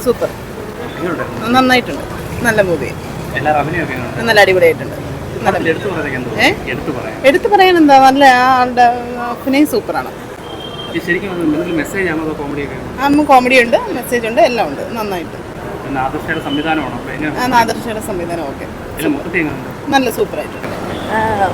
Super, നന്നായിട്ടുണ്ട്, നല്ല movie, നല്ല അടിപൊളിയായിട്ടുണ്ട്. എടുത്തു പറയാൻ എന്താ, നല്ല ആളുടെ അഭിനയം സൂപ്പറാണ്. കോമഡി ഉണ്ട്, മെസ്സേജ് ഉണ്ട്, എല്ലാം ഉണ്ട്, നന്നായിട്ട്. ആദർശയുടെ സംവിധാനം ഓക്കെ, നല്ല സൂപ്പറായിട്ടുണ്ട്.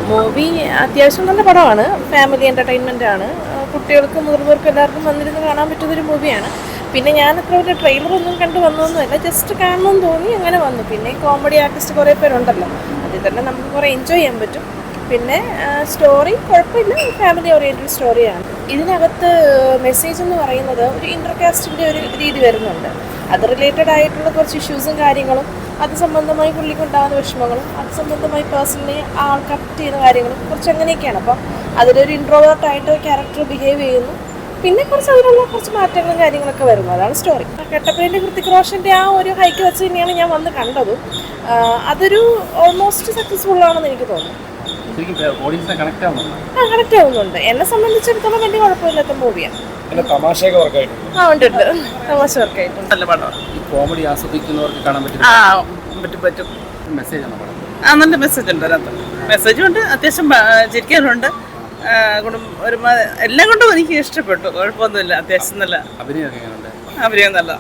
മൂവി അത്യാവശ്യം നല്ല പടമാണ്, ഫാമിലി എൻ്റർടൈൻമെൻ്റ് ആണ്, കുട്ടികൾക്കും മുതിർന്നവർക്കും എല്ലാവർക്കും വന്നിരുന്ന് കാണാൻ പറ്റുന്നൊരു മൂവിയാണ്. പിന്നെ ഞാൻ അത്ര ഒരു ട്രെയിലറൊന്നും കണ്ടു വന്നതൊന്നുമല്ല, ജസ്റ്റ് കാണണമെന്ന് തോന്നി അങ്ങനെ വന്നു. പിന്നെ കോമഡി ആർട്ടിസ്റ്റ് കുറേ പേരുണ്ടല്ലോ, അതിൽ തന്നെ നമുക്ക് കുറേ എൻജോയ് ചെയ്യാൻ പറ്റും. പിന്നെ സ്റ്റോറി കുഴപ്പമില്ല, ഫാമിലി ഓറിയൻറ്റഡ് സ്റ്റോറിയാണ്. ഇതിനകത്ത് മെസ്സേജ് എന്ന് പറയുന്നത് ഒരു ഇൻ്റർകാസ്റ്റിൻ്റെ ഒരു രീതി വരുന്നുണ്ട്. അത് റിലേറ്റഡ് ആയിട്ടുള്ള കുറച്ച് ഇഷ്യൂസും കാര്യങ്ങളും, അത് സംബന്ധമായി പുള്ളിക്കുണ്ടാകുന്ന വിഷമങ്ങളും, അത് സംബന്ധമായി പേഴ്സണലി ആൾ കറക്റ്റ് ചെയ്യുന്ന കാര്യങ്ങളും കുറച്ച് അങ്ങനെയൊക്കെയാണ്. അപ്പം അതിലൊരു ഇൻട്രോവേർട്ടായിട്ട് ക്യാരക്ടർ ബിഹേവ് ചെയ്യുന്നു. പിന്നെ കുറച്ച് അതിലുള്ള കുറച്ച് മാറ്റങ്ങളും കാര്യങ്ങളൊക്കെ വരുന്നു, അതാണ് സ്റ്റോറി. കട്ടപ്പനയിലെ ഹൃതിക് റോഷൻ്റെ ആ ഒരു ഹൈക്ക് വെച്ച് തന്നെയാണ് ഞാൻ വന്ന് കണ്ടതും. അതൊരു ഓൾമോസ്റ്റ് സക്സസ്ഫുൾ ആണെന്ന് എനിക്ക് തോന്നുന്നു. കണക്ട് ആവുന്നുണ്ട്. എന്നെ സംബന്ധിച്ചിടത്തോളം വലിയ കുഴപ്പമില്ലാത്ത മൂവിയാണ്. തമാശ വർക്കായിട്ടുണ്ട്. നല്ല പടമാണ്. കോമഡി ആസ്വദിക്കുന്നവർക്ക് കാണാൻ പറ്റും. മെസ്സേജ് ആണ് പടം. നല്ല മെസ്സേജ് ഉണ്ട് അതിനകത്ത്. മെസ്സേജും ഉണ്ട്, അത്യാവശ്യം ചിരിക്കാനുണ്ട്. എല്ലാം കൊണ്ടും എനിക്ക് ഇഷ്ടപ്പെട്ടു, കുഴപ്പമൊന്നുമില്ല. അത്യാവശ്യം നല്ല അഭിനയം നല്ല